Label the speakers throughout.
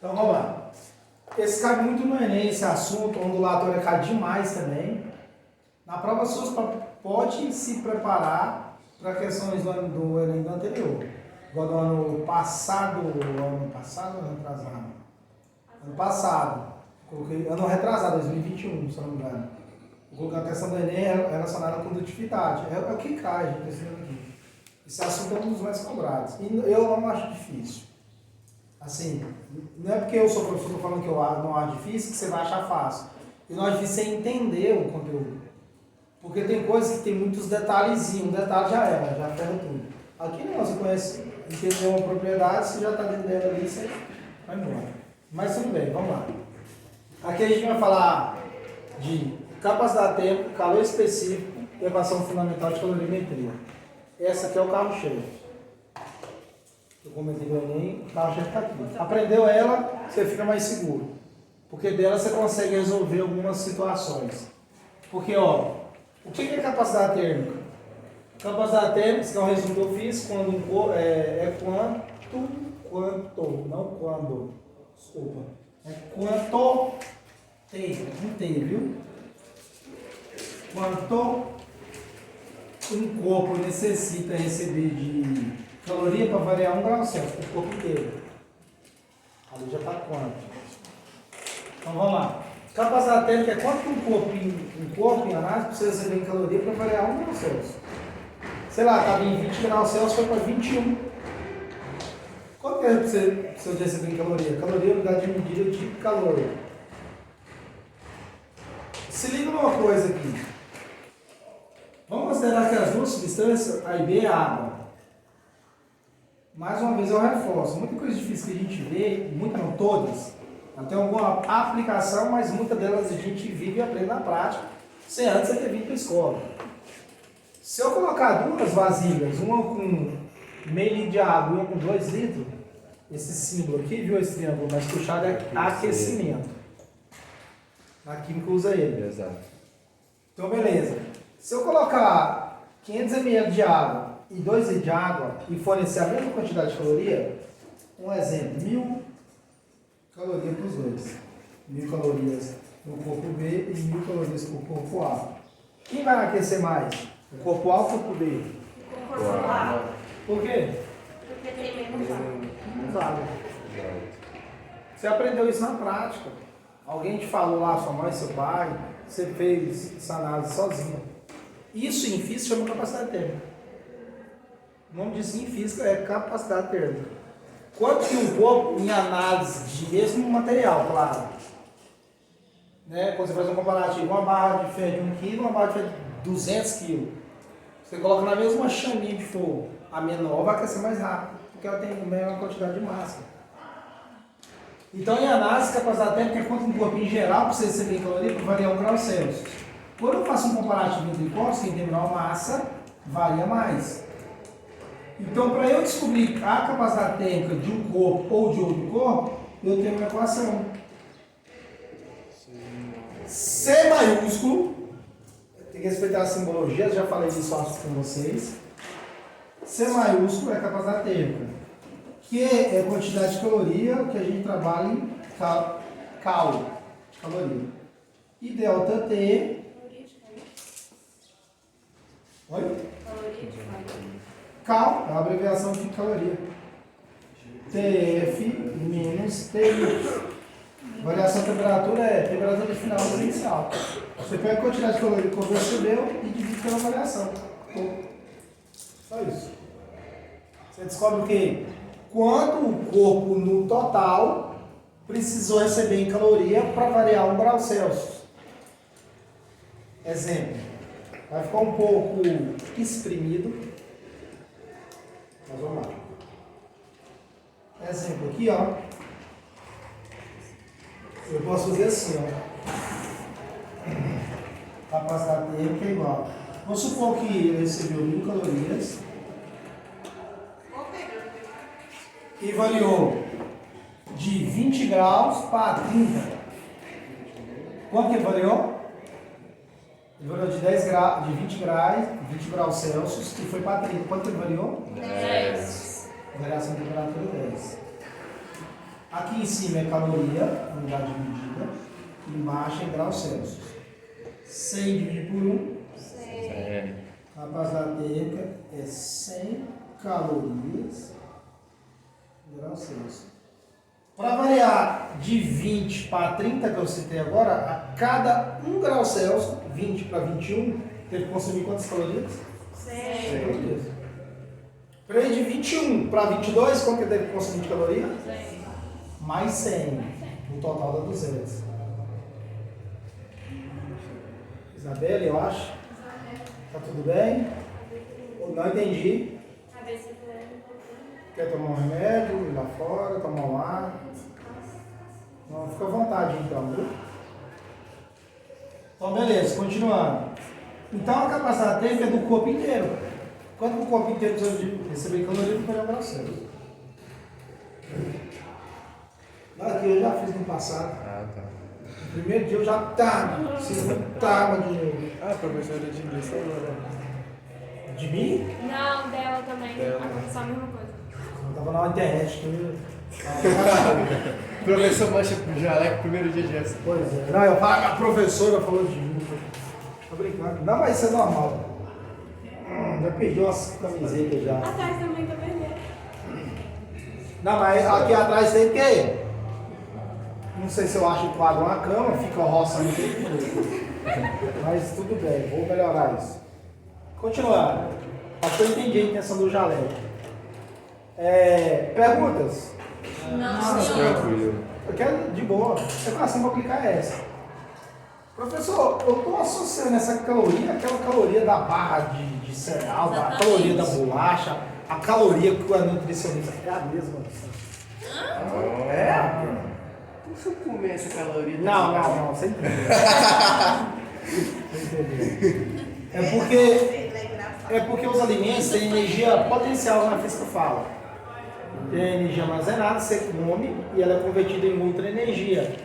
Speaker 1: Então vamos lá. Esse cai muito no Enem, esse assunto, ondulatória cai demais também. Na prova sua, pode se preparar para questões do Enem do anterior. Igual do ano passado ou ano retrasado? Ano passado. Coloquei, ano retrasado, 2021, se eu não me engano. Eu coloquei a questão do Enem relacionada à condutividade. É o que cai, gente, esse ano aqui. Esse assunto é um dos mais cobrados. E eu não acho difícil. Assim, não é porque eu sou professor falando que eu não acho difícil que você vai achar fácil. E não acho difícil você entender o conteúdo. Porque tem coisas que tem muitos detalhezinhos. Um detalhe já ferra tudo. Aqui não, você conhece, entendeu uma propriedade, você já está dentro dela ali, você vai embora. Mas tudo bem, vamos lá. Aqui a gente vai falar de capacidade térmica, calor específico, equação fundamental de calorimetria. Essa aqui é o carro-chefe. Eu comentei no Enem, o carro-chefe está aqui. Aprendeu ela, você fica mais seguro. Porque dela você consegue resolver algumas situações. Porque, ó, o que é capacidade térmica? Capacidade térmica, que é um resumo que eu fiz, quando não quando, desculpa. É quanto tem, não tem, viu? Quanto um corpo necessita receber de caloria para variar 1 grau Celsius, o corpo inteiro. Ali já está quanto? Então vamos lá. Capacidade térmica é quanto um corpo em análise precisa receber em caloria para variar 1 grau Celsius. Sei lá, estava em 20 graus Celsius, foi para 21. Quanto que você precisa receber em caloria? Caloria é unidade de medida de calor. Se liga numa coisa aqui. Vamos considerar que as duas substâncias, A e B, é água. Mais uma vez eu reforço. Muita coisa difícil que a gente vê, muitas não todas, não tem alguma aplicação, mas muitas delas a gente vive e aprende na prática, sem antes você ter vindo para a escola. Se eu colocar duas vasilhas, uma com meio litro de água e uma com 2 litros, esse símbolo aqui, viu esse triângulo mais puxado, é aquecimento. Na química usa ele.
Speaker 2: Exato.
Speaker 1: Então, beleza. Se eu colocar 500 ml de água e 2 litros de água e fornecer a mesma quantidade de caloria, um exemplo, 1000 calorias para os dois. 1000 calorias no corpo B e 1000 calorias para o corpo A. Quem vai aquecer mais? O corpo A ou o corpo B?
Speaker 3: O corpo A.
Speaker 1: Por quê?
Speaker 3: Porque tem menos água.
Speaker 1: Não vale. Você aprendeu isso na prática. Alguém te falou lá, sua mãe, seu pai, você fez essa análise sozinho. Isso em física chama capacidade térmica. O nome disso em física é capacidade térmica. Quanto que um corpo, em análise de mesmo material, claro, né? Quando você faz um comparativo, uma barra de ferro de 1 kg, uma barra de ferro de 200 kg, você coloca na mesma chaminha de fogo, a menor vai aquecer mais rápido, porque ela tem a mesma quantidade de massa. Então, em análise, capacidade térmica é quanto um corpo em geral precisa receber caloria para variar 1 grau Celsius. Quando eu faço um comparativo entre corpos, quem tem menor massa varia mais. Então, para eu descobrir a capacidade térmica de um corpo ou de outro corpo, eu tenho uma equação. C maiúsculo, tem que respeitar a simbologia, já falei isso antes com vocês. C maiúsculo é a capacidade térmica, que é a quantidade de caloria que a gente trabalha em cal de caloria. E delta T. Oi?
Speaker 3: Caloria de caloria.
Speaker 1: Cal é a abreviação de caloria. TF menos TI. Variação de temperatura é temperatura final ou inicial. Você pega a quantidade de caloria que você recebeu e divide pela variação. Só isso. Você descobre o quê? Quanto o corpo no total precisou receber em caloria para variar 1 grau Celsius. Exemplo. Vai ficar um pouco exprimido. Mas vamos lá. Exemplo aqui, ó. Eu posso fazer assim, ó. Capacidade térmica é igual. Vamos supor que ele recebeu 1000 calorias e variou de 20 graus para 30. Quanto que ele variou? Ele variou de 10 graus, de 20 graus Celsius e foi para 30. Quanto que ele variou?
Speaker 3: 10.
Speaker 1: Variação de temperatura 10. Aqui em cima é caloria, unidade de medida. Embaixo é graus Celsius. 100 dividido por 1.
Speaker 3: 100.
Speaker 1: Capacidade térmica é 100 calorias graus Celsius. Para variar de 20 para 30 que eu citei agora, a cada 1 grau Celsius, 20 para 21, teve que consumir quantas calorias?
Speaker 3: 100.
Speaker 1: Calorias. Para ir de 21 para 22, quanto que teve que consumir de caloria?
Speaker 3: 100.
Speaker 1: Mais 100. No total dá 200. Isabela, eu acho. Tá tudo bem? Não entendi.
Speaker 3: A ver se foi.
Speaker 1: Quer tomar um remédio, ir lá fora, tomar um ar? Não, fica à vontade então, viu? Então, beleza, continuando. Então, a capacidade térmica é do corpo inteiro. Quanto o corpo inteiro precisa de receber caloria do melhor braço? Aqui eu já fiz no passado.
Speaker 2: Ah, tá.
Speaker 1: No primeiro dia eu já tava, segundo tava de novo.
Speaker 2: Ah, professora de inglês falou, né?
Speaker 1: De mim?
Speaker 3: Não, dela também.
Speaker 2: Dela.
Speaker 3: Aconteceu a mesma coisa.
Speaker 1: Eu tava na internet.
Speaker 2: Professor mancha pro jaleco, primeiro dia de essa.
Speaker 1: Pois é. Não, eu falo, a professora falou de mim. Tô brincando. Não, mas isso é normal. Já perdi umas camisetas já.
Speaker 3: Atrás também tá vermelho.
Speaker 1: Não, mas aqui atrás tem o quê? Não sei se eu acho o quadro uma cama, fica roçando o tempo todo. Mas tudo bem, vou melhorar isso. Continuando. Acho que eu entendi a intenção do jaleco. Perguntas?
Speaker 3: Não, senhor.
Speaker 2: Tranquilo.
Speaker 1: Eu quero de boa. A equação que eu vou aplicar é essa. Professor, eu estou associando essa caloria àquela caloria da barra de cereal, da
Speaker 3: Exatamente.
Speaker 1: caloria da bolacha, a caloria que o nutricionista é a mesma.
Speaker 2: É? Deixa eu comer essa caloria.
Speaker 1: Não, você entendeu. Você entendeu. É porque os alimentos têm energia potencial na física fala. Tem energia armazenada, você come e ela é convertida em outra energia.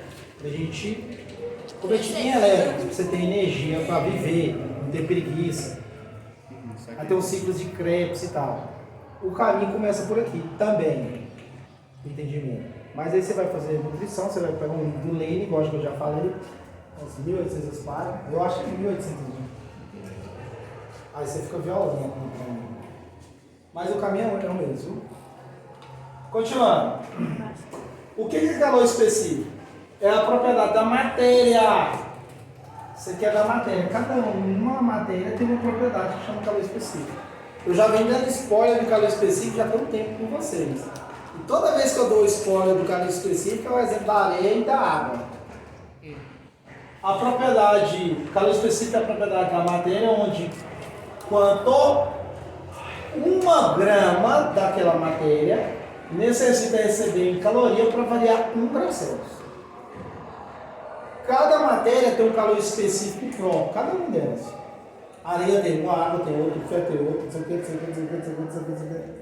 Speaker 1: A gente convertida em elétrons, você tem energia para viver, não ter preguiça. Aí tem os ciclos de Krebs e tal. O caminho começa por aqui também. Entendimento. Mas aí você vai fazer nutrição, você vai pegar um livro do Lane, igual que eu já falei, uns 1800 páginas. Eu acho que 1800. Aí você fica violento. Mas o caminho é o mesmo. Continuando. O que é calor específico? É a propriedade da matéria. Isso aqui é da matéria. Cada uma matéria tem uma propriedade que chama calor específico. Eu já venho dando spoiler do calor específico já tem um tempo com vocês. E toda vez que eu dou spoiler do calor específico é o exemplo da areia e da água. A propriedade, calor específico é a propriedade da matéria onde quanto 1 grama daquela matéria necessita receber em caloria para variar 1 grau Celsius. Cada matéria tem um calor específico próprio, cada uma delas. A areia tem uma, a água tem outra, o ferro tem outra, não sei o que, não sei o que, não sei o que, não sei o que, não sei o que, não sei o que.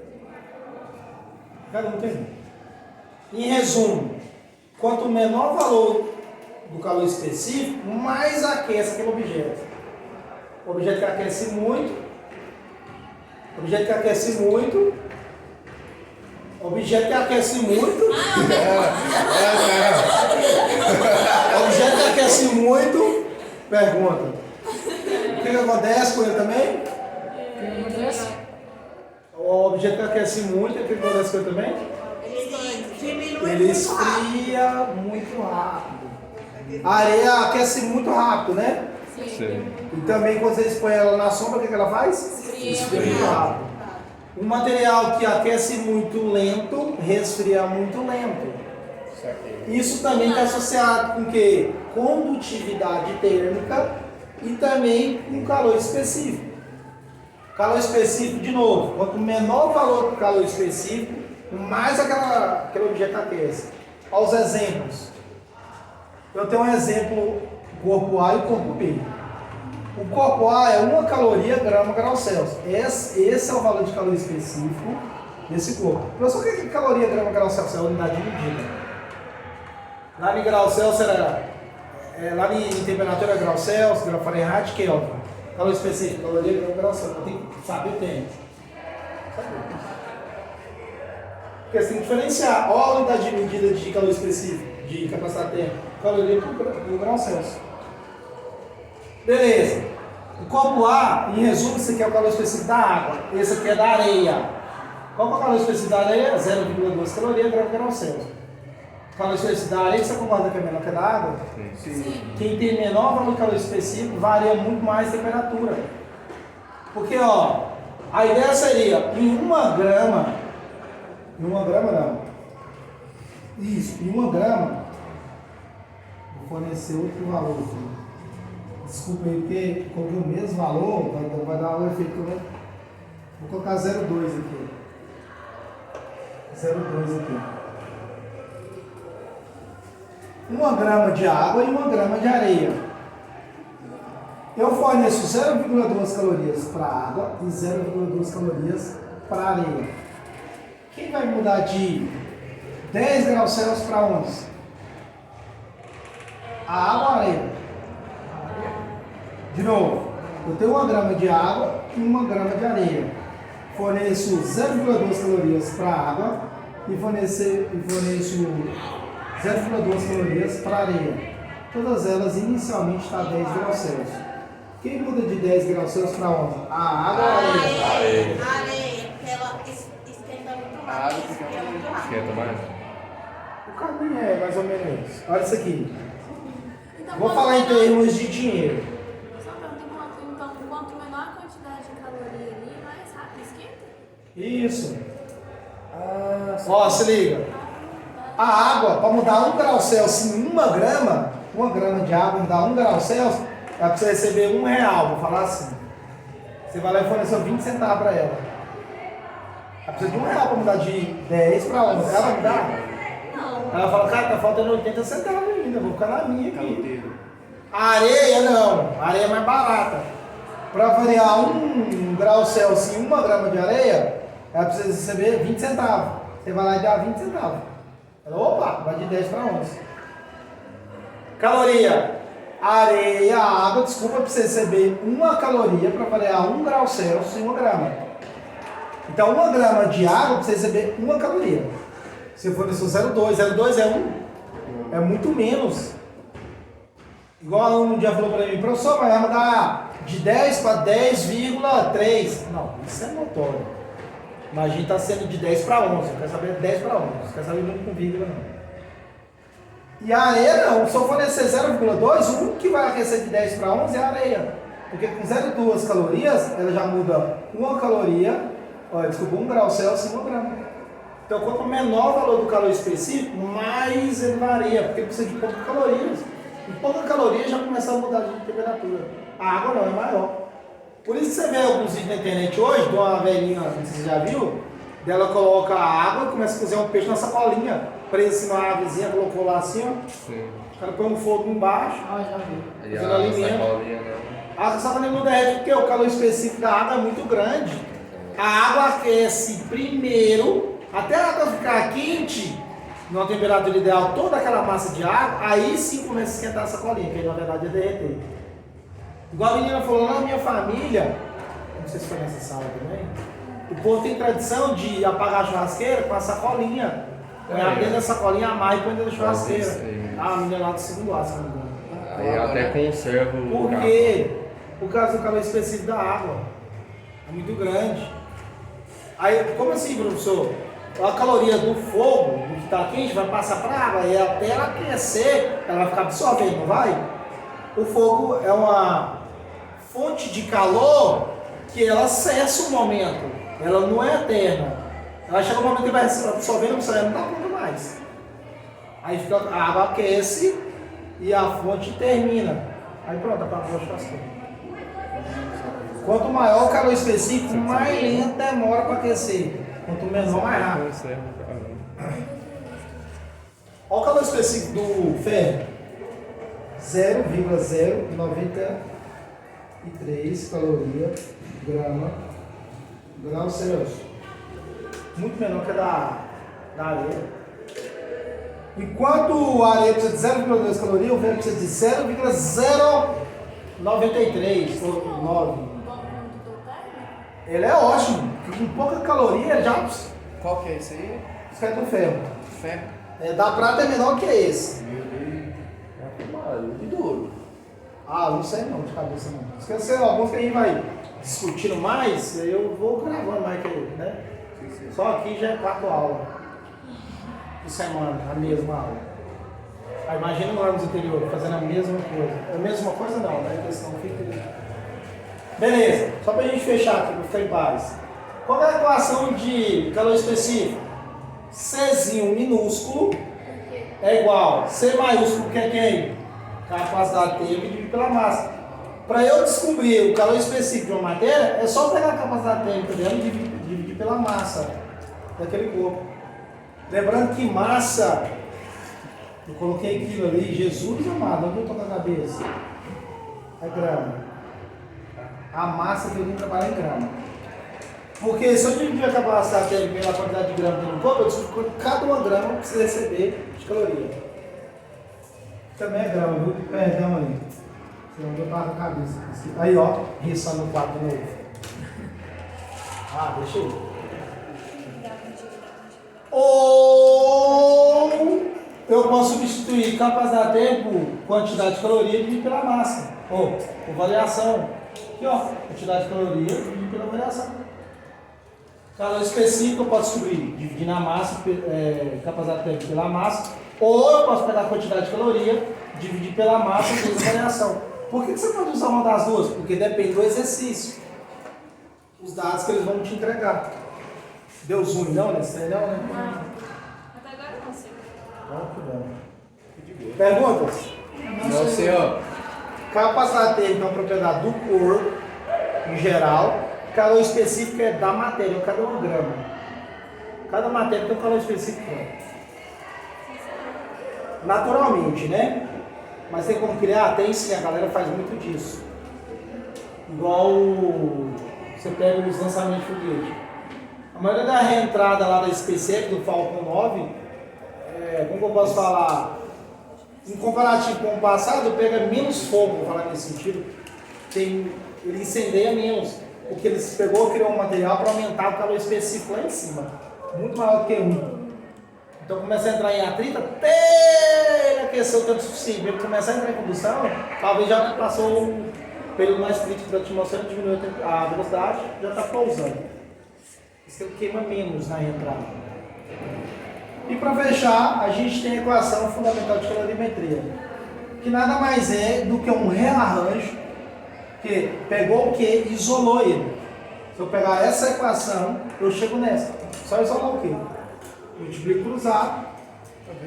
Speaker 1: Cada um tem um. Em resumo, quanto menor o valor do calor específico, mais aquece aquele objeto. O objeto que aquece muito, objeto que aquece muito, objeto que aquece muito, objeto que aquece muito, pergunta, o que acontece com ele também? O que acontece? O objeto que aquece muito, o que acontece com ele também? Ele esfria muito rápido. A areia aquece muito rápido, né?
Speaker 2: Sim.
Speaker 1: E também quando você expõe ela na sombra, o que ela faz? Esfria muito rápido. Um material que aquece muito lento, resfria muito lento. Isso também está associado com o quê? Condutividade térmica e também com calor específico. Calor específico, de novo, quanto menor o valor do calor específico, mais aquele objeto aquece. Olha os exemplos. Eu tenho um exemplo, corpo A e corpo B. O corpo A é 1 caloria grama grau Celsius. Esse é o valor de calor específico desse corpo. Professor, o que é caloria grama grau Celsius? É a unidade de medida. Lá em grau Celsius lá em temperatura é grau Celsius, grau Fahrenheit, Kelvin. Calor específico, caloria grama grau Celsius. Eu tenho que saber o tempo. Porque você tem que diferenciar. Olha a unidade de medida de calor específico, de capacidade térmica, caloria por grau Celsius. Beleza. O copo A, em resumo, esse aqui é o calor específico da água. Esse aqui é da areia. Qual que é o calor específico da areia? 0,2 calorias por grau Celsius. O calor específico da areia, você concorda que é menor que a da água?
Speaker 3: Sim.
Speaker 1: Quem tem menor valor de calor específico varia muito mais a temperatura. Porque, ó, a ideia seria, em 1 grama, em 1 grama não. Isso, em 1 grama, vou fornecer outro valor aqui. Desculpa aí, porque coloquei o mesmo valor, vai dar um efeito, né? Vou colocar 0,2 aqui. 0,2 aqui. 1 grama de água e 1 grama de areia. Eu forneço 0,2 calorias para a água e 0,2 calorias para a areia. Quem vai mudar de 10 graus Celsius para 11? A água ou a areia? De novo, eu tenho 1 grama de água e 1 grama de areia. Forneço 0,2 calorias para a água e forneço 0,2 calorias para a areia. Todas elas inicialmente estão a 10 graus Celsius. Quem muda de 10 graus Celsius para 11? A água ou a areia?
Speaker 4: A areia, porque ela esquenta muito
Speaker 2: A
Speaker 4: rápido.
Speaker 2: água fica
Speaker 4: Esquenta muito rápido.
Speaker 5: Esquenta mais?
Speaker 1: O caminho é mais ou menos isso. Olha isso aqui.
Speaker 3: Então,
Speaker 1: Vou
Speaker 3: quanto
Speaker 1: falar em
Speaker 3: menor-
Speaker 1: termos de dinheiro.
Speaker 3: Só uma pergunta, então, quanto menor a quantidade de caloria ali, mais rápido esquenta?
Speaker 1: Isso.
Speaker 2: Ah,
Speaker 1: Ó, se liga. A água, para mudar 1 grau Celsius em 1 grama, 1 grama de água mudar 1 grau Celsius, é para você receber R$1, vou falar assim. Você vai lá e forneceu 20 centavos para ela. Ela precisa de R$1 para mudar de 10 para 11. Ela vai mudar?
Speaker 3: Não.
Speaker 1: Ela fala, cara, tá faltando 80 centavos ainda, vou ficar na minha aqui.
Speaker 2: Caldeiro.
Speaker 1: A areia não, a areia é mais barata. Para variar 1 grau Celsius em 1 grama de areia, ela precisa receber 20 centavos. Você vai lá e dá 20 centavos. Ela, opa, vai de 10 para 11. Caloria. A areia, a água, desculpa, precisa receber 1 caloria para variar 1 grau Celsius em 1 grama. Então, 1 grama de água precisa receber 1 caloria. Se for isso 0,2, 0,2 é 1. É muito menos. Igual um aluno um dia falou para mim, professor, mas vai mudar de 10 para 10,3. Não, isso é notório. Imagina está sendo de 10 para 11. Eu quero saber de 10 para 11. Não quero saber muito com vírgula, não. E a areia não. Se eu fornecer 0,2, o único que vai aquecer de 10 para 11 é a areia. Porque com 0,2 calorias, ela já muda 1 caloria, desculpa, 1 grau Celsius em 1 grama. Então, quanto menor o valor do calor específico, mais ele varia, porque precisa de poucas calorias. E pouca caloria já começa a mudar de temperatura. A água não, é maior. Por isso que você vê alguns vídeos na internet hoje, de uma velhinha, não sei se você já viu, dela coloca a água e começa a cozinhar um peixe na sacolinha, preso assim numa avezinha, colocou lá assim, ó.
Speaker 5: Sim.
Speaker 1: O cara põe um fogo embaixo, já viu.
Speaker 5: E
Speaker 1: Fazendo
Speaker 5: a
Speaker 1: alimento.
Speaker 5: sacolinha não.
Speaker 1: A sacolinha não derrete porque o calor específico da água é muito grande. A água aquece primeiro, até a água ficar quente, numa temperatura ideal, toda aquela massa de água, aí sim começa a esquentar a sacolinha, que aí, na verdade é derreter. Igual a menina falou, na minha família, não sei se foi nessa sala também, o povo tem tradição de apagar a churrasqueira com a sacolinha. Põe a dentro da sacolinha, amarra e põe dentro da churrasqueira.
Speaker 5: Sim.
Speaker 1: Ah, a menina lá do segundo ar, se não me engano.
Speaker 5: Aí até conserva o
Speaker 1: Por quê? Por causa do calor específico da água. É muito grande. Aí, como assim, professor? A caloria do fogo, do que está quente, vai passar para a água e até ela aquecer, ela vai ficar absorvendo, não vai? O fogo é uma fonte de calor que ela cessa um momento. Ela não é eterna. Ela chega um momento que vai absorvendo, não dá conta mais. Aí fica, a água aquece e a fonte termina. Aí pronto, apagou a churrasqueira. Quanto maior o calor específico, mais lento demora para aquecer. Quanto menor, mais rápido.
Speaker 5: Conserva, caramba.
Speaker 1: Olha o calor específico do ferro. 0,093 caloria grau Celsius. Muito menor que a da areia. Enquanto a areia precisa de 0,2 calorias, o ferro precisa de 0,093 ou 9. Ele é ótimo, porque com pouca caloria ele já.
Speaker 2: Qual que é esse aí?
Speaker 1: Isso é do ferro.
Speaker 2: Ferro.
Speaker 1: Da prata é menor que esse.
Speaker 2: Meu Deus. De duro.
Speaker 1: Ah, não sei não, de cabeça não. Esqueceu alguns que a gente vai discutindo mais, eu vou gravando mais que ele, né?
Speaker 2: Sim.
Speaker 1: Só aqui já é 4 aulas por semana, a mesma aula. Aí imagina lá nos interiores fazendo a mesma coisa. A mesma coisa não, né? Porque senão fica. Beleza, só pra gente fechar aqui, para ficar em paz. Qual é a equação de calor específico? Czinho minúsculo é igual a C maiúsculo, que é quem? Capacidade térmica dividido pela massa. Para eu descobrir o calor específico de uma matéria, é só pegar a capacidade térmica dela e dividir pela massa daquele corpo. Lembrando que massa, eu coloquei aquilo ali, Jesus amado, onde eu estou com a cabeça? É grama. A massa que eu vim trabalhar em grama. Porque se eu dividir a capacidade térmica pela quantidade de grama no corpo, eu descubro que cada uma grama precisa receber de caloria. Também é grama, viu? Perdão ali. Senão eu tava com a cabeça. Aí, ó, risando o quadro de novo. Ah, deixa eu ir. Ou eu posso substituir capacidade térmica por quantidade de caloria dividido pela massa. Ou por variação. Aqui, ó, quantidade de caloria dividido pela variação. Calor específico eu posso descobrir dividindo a massa, capacidade térmica pela massa. Ou eu posso pegar a quantidade de caloria, dividir pela massa e fazer a variação. Por que você pode usar uma das duas? Porque depende do exercício. Os dados que eles vão te entregar. Deu zoom não nesse trem, não, né?
Speaker 3: Não. Até agora eu não sei.
Speaker 1: Que bom. Perguntas?
Speaker 2: Não, senhor.
Speaker 1: Capacidade térmica é uma propriedade do corpo, em geral. Calor específico é da matéria, cada um grama. Cada matéria tem um calor específico. Naturalmente, né? Mas tem como criar? Tem sim, a galera faz muito disso. Igual você pega os lançamentos de foguete. A maioria da reentrada lá da SpaceX, do Falcon 9, como eu posso falar, em comparativo com o passado, pega menos fogo, vou falar nesse sentido. Ele incendeia menos, porque ele criou um material para aumentar o calor específico lá em cima. Muito maior do que um. Então começa a entrar em atrito até ele aquecer o tanto suficiente. Ele começa a entrar em combustão, talvez já passou o período mais crítico da atmosfera, diminuiu a velocidade, já está pousando. Isso ele queima menos na entrada. E para fechar, a gente tem a equação fundamental de calorimetria, que nada mais é do que um rearranjo que pegou o que e isolou ele. Se eu pegar essa equação, eu chego nessa. Só isolar o que? Multiplico cruzado,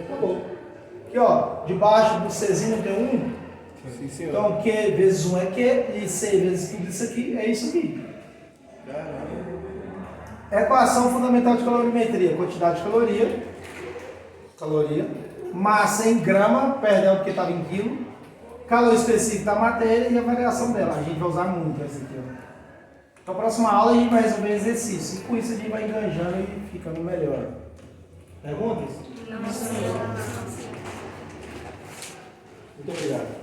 Speaker 1: acabou. Aqui ó, debaixo do Czinho tem 1.
Speaker 2: Sim, senhor.
Speaker 1: Então Q vezes 1 é Q, e C vezes tudo isso aqui é isso aqui. Equação fundamental de calorimetria, quantidade de caloria, massa em grama, perdão porque estava em quilo, calor específico da matéria e a variação dela. A gente vai usar muito essa aqui. Na próxima aula a gente vai resolver exercício, e com isso a gente vai enganjando e ficando melhor. Perguntas?
Speaker 3: Não sei.
Speaker 1: Muito obrigado.